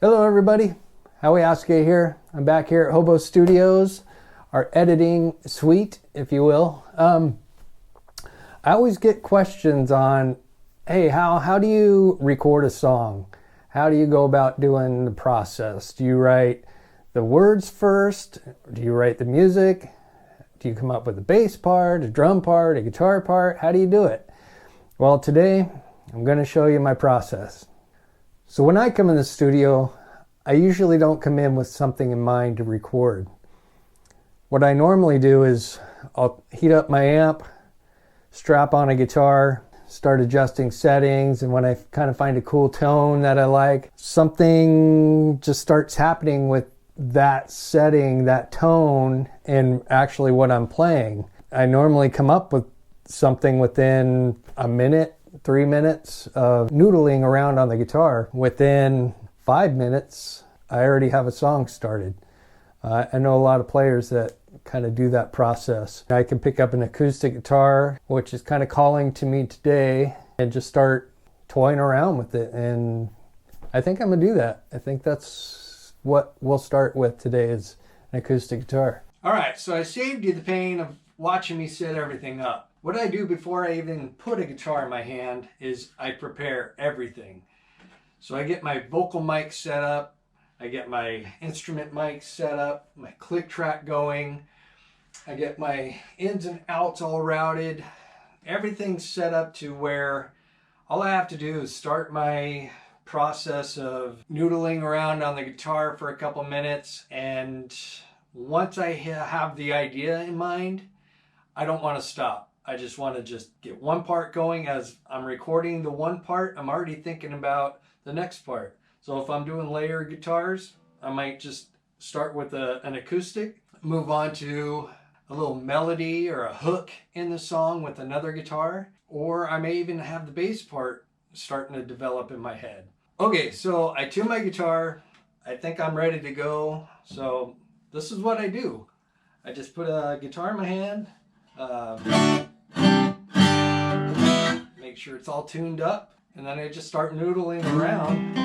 Hello everybody, Howie here. I'm back here at Hobo Studios, our editing suite, if you will. I always get questions on, hey, how do you record a song? How do you go about doing the process? Do you write the words first? Do you write the music? Do you come up with a bass part, a drum part, a guitar part? How do you do it? Well, today I'm going to show you my process. So when I come in the studio, I usually don't come in with something in mind to record. What I normally do is I'll heat up my amp, strap on a guitar, start adjusting settings, and when I kind of find a cool tone that I like, something just starts happening with that setting, that tone, and actually what I'm playing. I normally come up with something within a minute, 3 minutes of noodling around on the guitar. Within 5 minutes, I already have a song started. I know a lot of players that kind of do that process. I can pick up an acoustic guitar, which is kind of calling to me today, and just start toying around with it. And I think I'm gonna do that. I think that's what we'll start with today, is an acoustic guitar. All right, so I saved you the pain of watching me set everything up. What I do before I even put a guitar in my hand is I prepare everything. So I get my vocal mic set up, I get my instrument mic set up, my click track going, I get my ins and outs all routed. Everything's set up to where all I have to do is start my process of noodling around on the guitar for a couple minutes, and once I have the idea in mind, I don't want to stop. I just want to just get one part going. As I'm recording the one part, I'm already thinking about the next part. So if I'm doing layer guitars, I might just start with an acoustic, move on to a little melody or a hook in the song with another guitar, or I may even have the bass part starting to develop in my head. Okay, so I tune my guitar. I think I'm ready to go. So this is what I do. I just put a guitar in my hand, make sure it's all tuned up, and then I just start noodling around.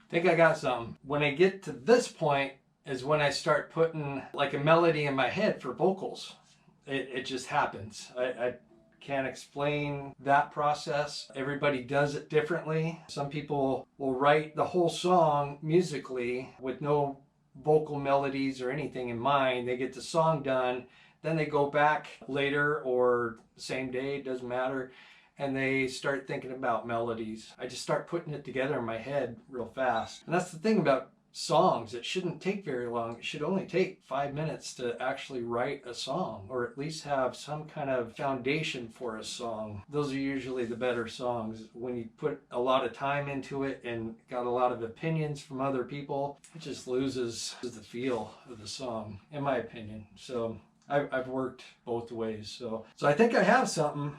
I think I got something. When I get to this point is when I start putting like a melody in my head for vocals. It just happens. I can't explain that process. Everybody does it differently. Some people will write the whole song musically with no vocal melodies or anything in mind. They get the song done, then they go back later or the same day, it doesn't matter, and they start thinking about melodies. I just start putting it together in my head real fast. And that's the thing about songs. It shouldn't take very long. It should only take 5 minutes to actually write a song, or at least have some kind of foundation for a song. Those are usually the better songs. When you put a lot of time into it and got a lot of opinions from other people, it just loses the feel of the song, in my opinion. So I've worked both ways. So I think I have something.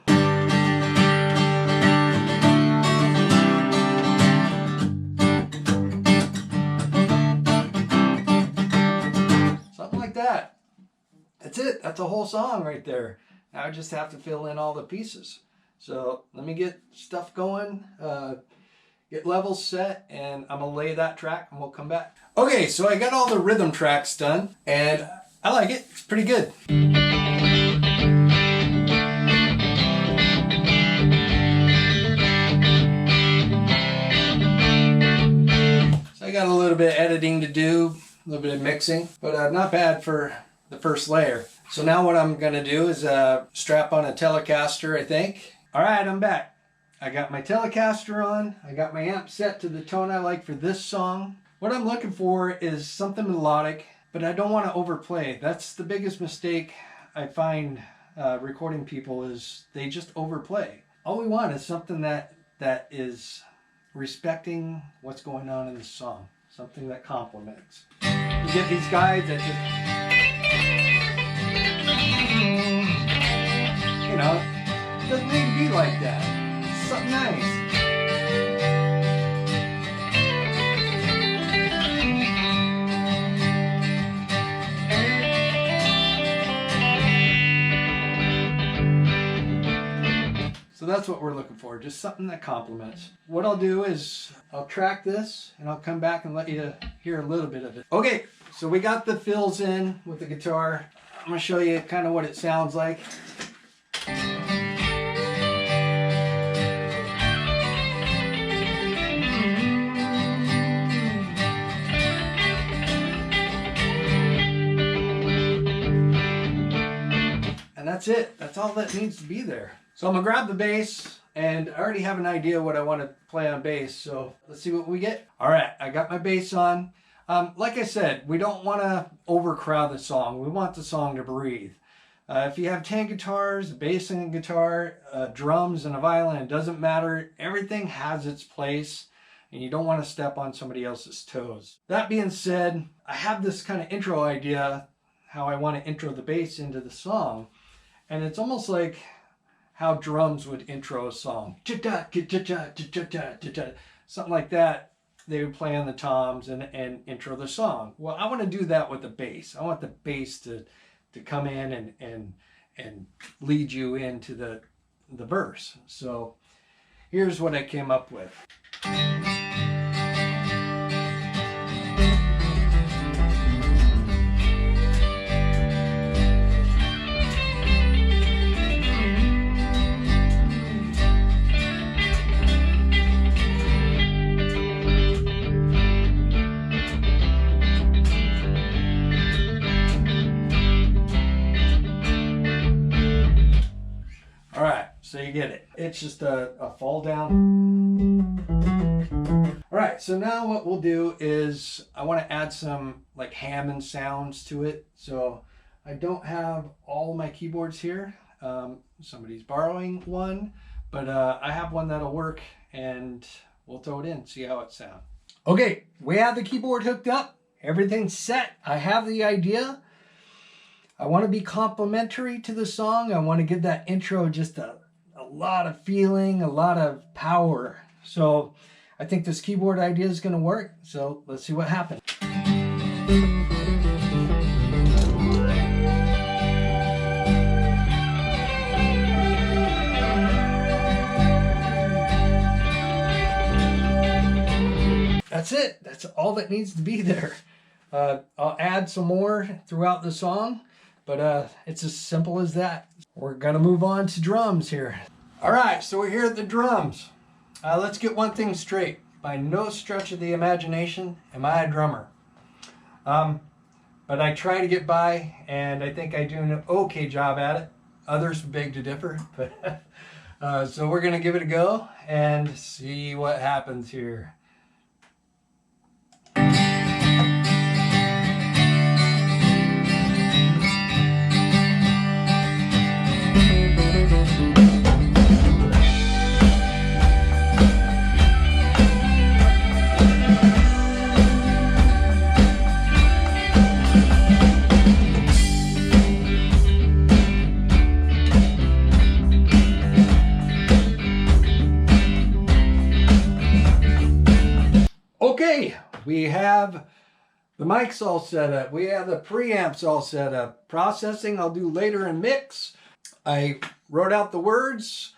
That. That's it. That's a whole song right there. Now I just have to fill in all the pieces. So let me get stuff going, get levels set, and I'm gonna lay that track and we'll come back. Okay, so I got all the rhythm tracks done and I like it. It's pretty good. So I got a little bit of editing to do, a little bit of mixing, but not bad for the first layer. So now what I'm gonna do is strap on a Telecaster, I think. All right, I'm back. I got my Telecaster on. I got my amp set to the tone I like for this song. What I'm looking for is something melodic. but I don't want to overplay. That's the biggest mistake I find recording people is they just overplay. All we want is something that is respecting what's going on in the song, something that complements. You get these guys that just, you know, it doesn't need to be like that. It's something nice. So that's what we're looking for, just something that complements. What I'll do is I'll track this and I'll come back and let you hear a little bit of it. Okay, so we got the fills in with the guitar. I'm gonna show you kind of what it sounds like. And that's it. That's all that needs to be there. So I'm gonna grab the bass, and I already have an idea what I want to play on bass. So let's see what we get. All right, I got my bass on. Like I said, we don't want to overcrowd the song. We want the song to breathe. If you have 10 guitars, a bass and a guitar, drums and a violin, it doesn't matter. Everything has its place, and you don't want to step on somebody else's toes. That being said, I have this kind of intro idea, how I want to intro the bass into the song. And it's almost like how drums would intro a song. Something like that. They would play on the toms and intro the song. Well, I want to do that with the bass. I want the bass to come in and lead you into the verse. So here's what I came up with. So you get it. It's just a fall down. All right, so now what we'll do is I want to add some like Hammond sounds to it. So I don't have all my keyboards here. Somebody's borrowing one, but I have one that'll work, and we'll throw it in, see how it sounds. Okay, we have the keyboard hooked up. Everything's set. I have the idea. I want to be complimentary to the song. I want to give that intro just a lot of feeling, a lot of power. So I think this keyboard idea is going to work. So let's see what happens. That's it. That's all that needs to be there. I'll add some more throughout the song, but it's as simple as that. We're going to move on to drums here. All right, so we're here at the drums. Let's get one thing straight. By no stretch of the imagination am I a drummer. But I try to get by, and I think I do an okay job at it. Others beg to differ, but so we're going to give it a go and see what happens here. Okay, we have the mics all set up. We have the preamps all set up. Processing I'll do later in mix. I wrote out the words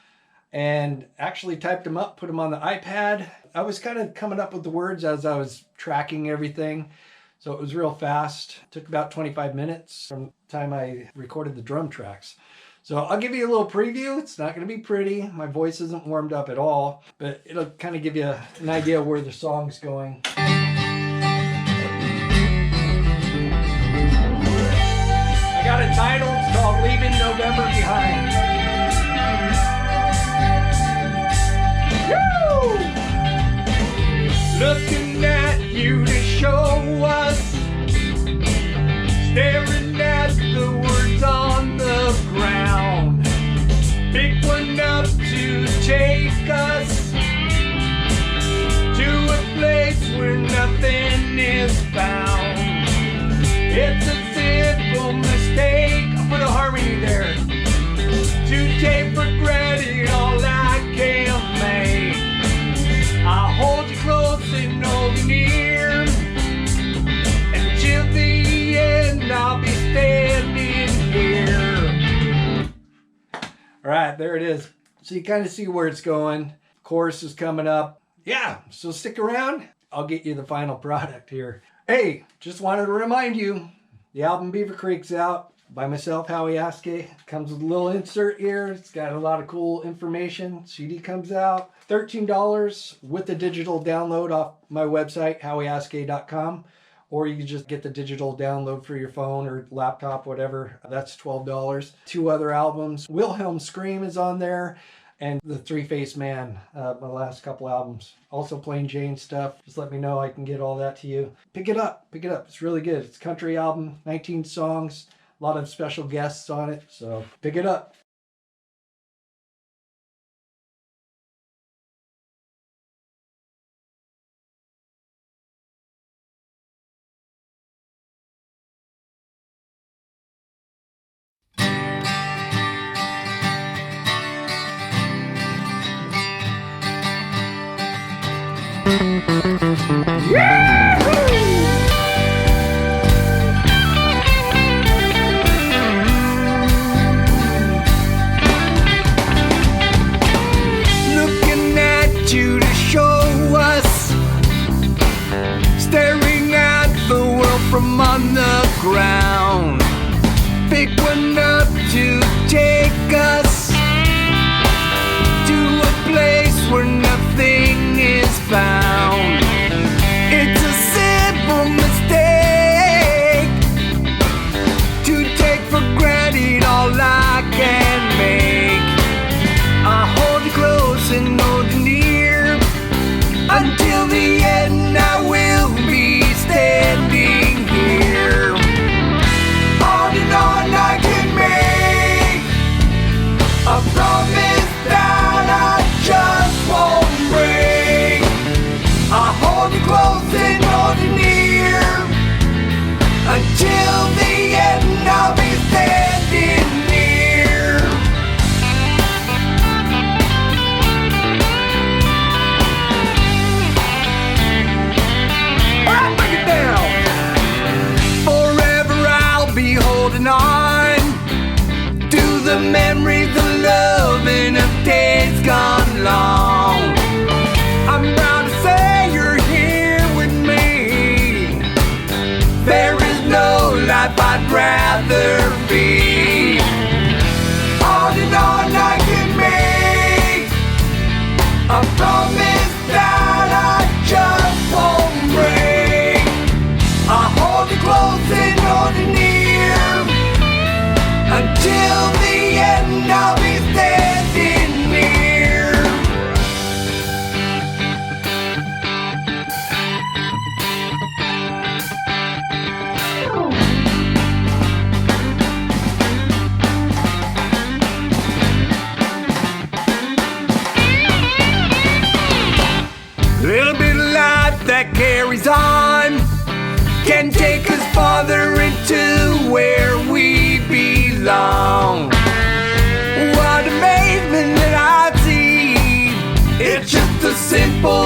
and actually typed them up, put them on the iPad. I was kind of coming up with the words as I was tracking everything. So it was real fast. It took about 25 minutes from the time I recorded the drum tracks. So I'll give you a little preview. It's not going to be pretty. My voice isn't warmed up at all, but it'll kind of give you an idea where the song's going. I got a title. It's called Leaving November Behind. Woo! Looking at you to show us So you kind of see where it's going. Chorus is coming up. Yeah, so stick around. I'll get you the final product here. Hey, just wanted to remind you, the album Beaver Creek's out by myself, Howie. Comes with a little insert here. It's got a lot of cool information. CD comes out. $13 with the digital download off my website, howieaske.com. Or you can just get the digital download for your phone or laptop, whatever. That's $12. 2 other albums. Wilhelm Scream is on there. And the Three-Faced Man, my last couple albums. Also Plain Jane stuff. Just let me know. I can get all that to you. Pick it up. Pick it up. It's really good. It's a country album. 19 songs. A lot of special guests on it. So pick it up. Looking at you to show us, staring at the world from on the ground. Pick one up to take us to a place where nothing is found. It's a simple mistake to take for granted all I can make. I hold you close and hold you near. Until the end I will be standing here. On and on I can make a promise that I just won't break. I hold you close and hold you near. Until the end I'll be standing near. Alright, break it down. Forever I'll be holding on to the memories, the loving of days gone long. I'm proud to say you're here with me. There is no life I'd rather be. On and on I can make a promise that I just won't break. I hold you close and hold you near. Until the end I'll be standing near. Little bit of life that carries on can take us farther into where we belong. What amazement that I see. It's just a simple